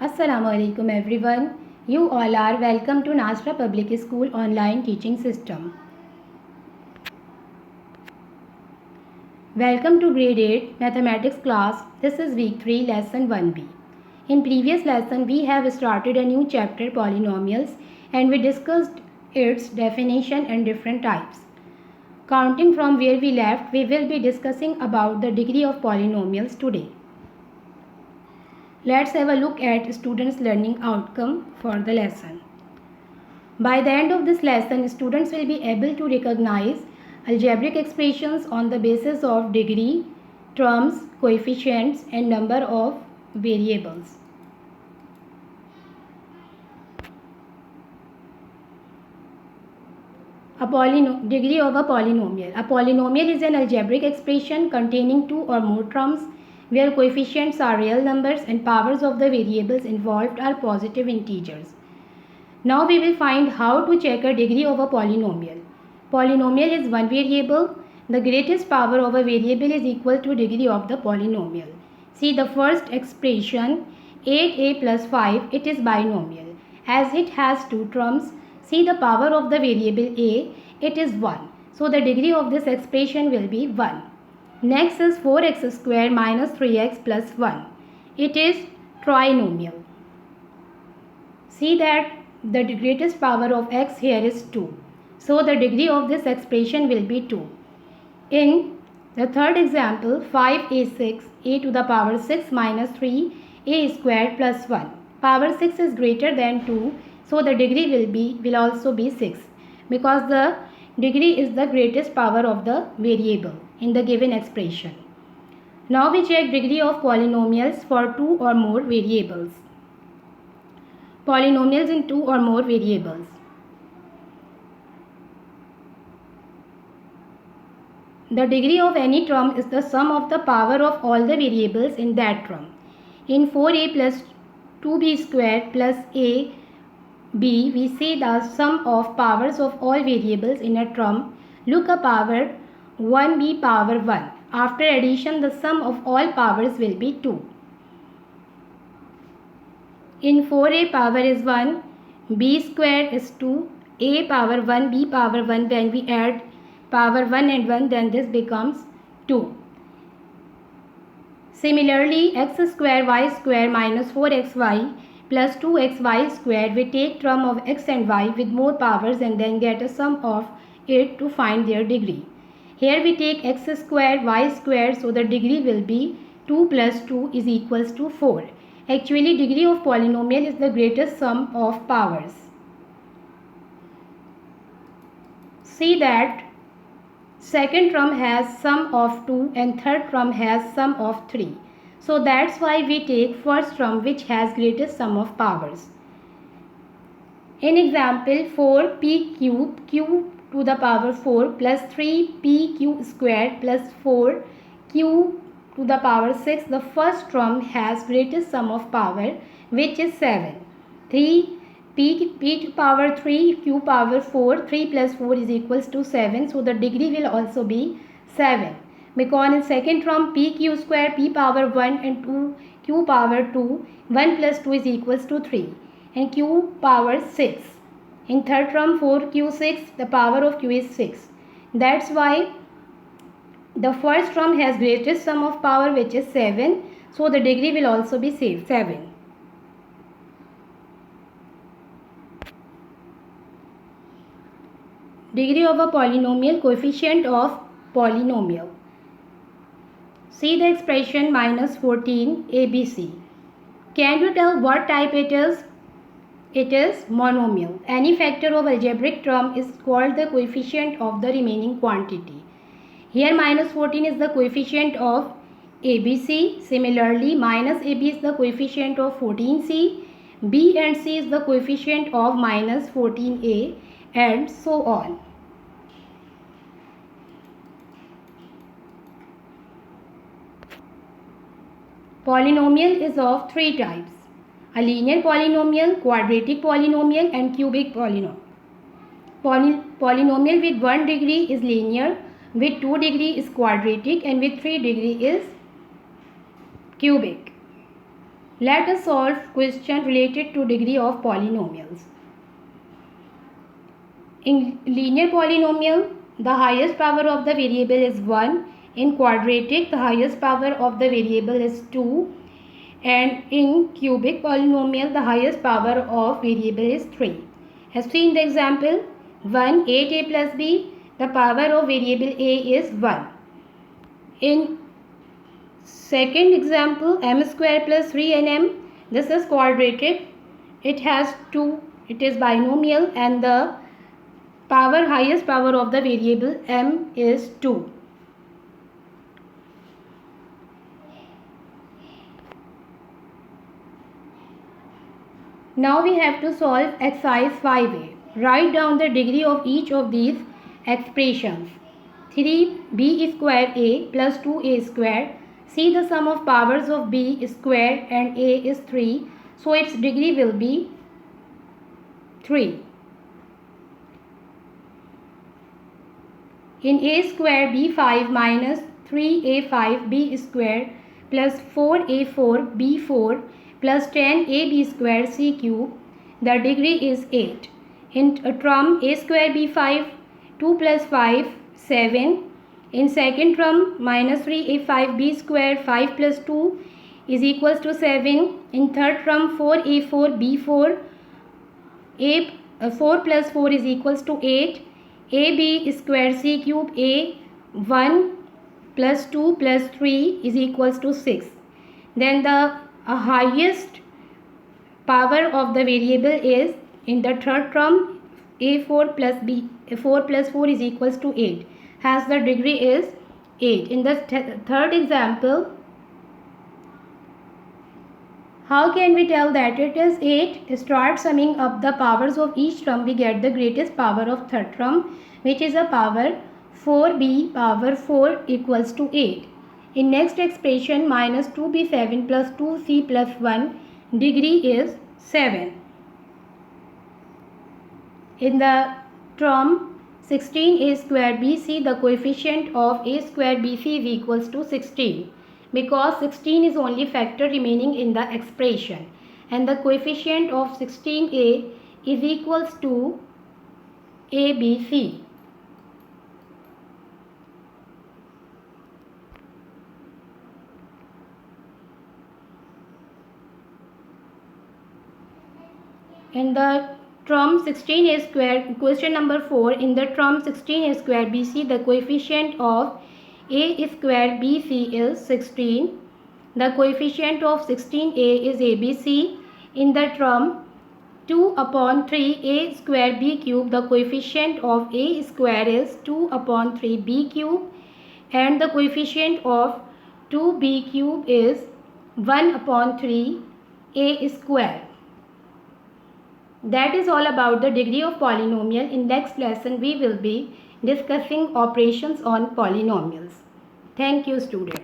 Assalamualaikum everyone. You all are welcome to Nasra Public School online teaching system. Welcome to grade 8 mathematics class. This is week 3 lesson 1b. In previous lesson we have started a new chapter polynomials and we discussed its definition and different types. Counting from where we left, we will be discussing about the degree of polynomials today. Let's have a look at students' learning outcome for the lesson. By the end of this lesson, students will be able to recognize algebraic expressions on the basis of degree, terms, coefficients, and number of variables. Degree of a polynomial. A polynomial is an algebraic expression containing two or more terms where coefficients are real numbers and powers of the variables involved are positive integers. Now we will find how to check a degree of a polynomial. Polynomial is one variable. The greatest power of a variable is equal to degree of the polynomial. See the first expression 8a plus 5, it is binomial. As it has two terms, see the power of the variable a, it is 1. So the degree of this expression will be 1. Next is 4x square minus 3x plus 1. It is trinomial. See that the greatest power of x here is 2. So the degree of this expression will be 2. In the third example, 5a6, a to the power 6 minus 3, a squared plus 1. Power 6 is greater than 2, so the degree will also be 6 because the degree is the greatest power of the variable in the given expression. Now we check degree of polynomials for two or more variables. Polynomials in two or more variables. The degree of any term is the sum of the power of all the variables in that term. In 4a plus 2b squared plus ab, we see the sum of powers of all variables in a term. Look up power 1b power 1. After addition, the sum of all powers will be 2. In 4a power is 1, b square is 2, a power 1, b power 1. When we add power 1 and 1, then this becomes 2. Similarly, x square y square minus 4xy plus 2xy square, we take term of x and y with more powers and then get a sum of it to find their degree. Here we take x square y square, so the degree will be 2 plus 2 is equals to 4. Actually, degree of polynomial is the greatest sum of powers. See that second term has sum of 2 and third term has sum of 3. So that's why we take first term which has greatest sum of powers. In example 4p cube, q to the power 4 plus 3pq squared plus 4q to the power 6. The first term has greatest sum of power which is 7. 3p to power 3, q power 4, 3 plus 4 is equals to 7. So the degree will also be 7. Because in second term pq square, p power 1 and 2, q power 2, 1 plus 2 is equals to 3 and q power 6. In third term 4q6, the power of q is 6. That's why the first term has greatest sum of power which is 7. So the degree will also be 7. Degree of a polynomial, coefficient of polynomial. See the expression minus 14 ABC. Can you tell what type it is? It is monomial. Any factor of algebraic term is called the coefficient of the remaining quantity. Here minus 14 is the coefficient of ABC. Similarly, minus AB is the coefficient of 14C. B and C is the coefficient of minus 14A and so on. Polynomial is of three types: a linear polynomial, quadratic polynomial and cubic polynomial. Polynomial with 1 degree is linear, with 2 degree is quadratic and with 3 degree is cubic. Let us solve question related to degree of polynomials. In linear polynomial, the highest power of the variable is 1. In quadratic, the highest power of the variable is 2. And in cubic polynomial, the highest power of variable is 3. As seen in the example 1, 8a plus b, the power of variable a is 1. In second example, m square plus 3nm, this is quadratic. It has 2, it is binomial, and the highest power of the variable m is 2. Now we have to solve exercise 5a. Write down the degree of each of these expressions. 3b square a plus 2a square. See the sum of powers of b square and a is 3. So its degree will be 3. In a square b5 minus 3a5 b square plus 4a4 b4 plus 10ab square c cube, the degree is 8. In term a square b5, 2 plus 5, 7. In second term minus 3a5 b square, 5 plus 2 is equals to 7. In third term 4a4 b4, 4 plus 4 is equals to 8. ab square c cube, a 1 plus 2 plus 3 is equals to 6. Then the highest power of the variable is in the third term a4 plus b 4 plus 4 is equals to 8. Hence the degree is 8. In the third example, how can we tell that it is 8? Start summing up the powers of each term. We get the greatest power of third term, which is a power 4b power 4 equals to 8. In next expression, minus 2b7 plus 2c plus 1, degree is 7. In the term 16a square bc, the coefficient of a square bc is equals to 16. Because 16 is only factor remaining in the expression, and the coefficient of 16a is equals to abc. In the term 16a square, question number 4, in the term 16a square bc, the coefficient of a square bc is 16. The coefficient of 16a is abc. In the term 2 upon 3 a square b cube, the coefficient of a square is 2 upon 3 b cube, and the coefficient of 2b cube is 1 upon 3 a square. That is all about the degree of polynomial. In next lesson, we will be discussing operations on polynomials. Thank you, students.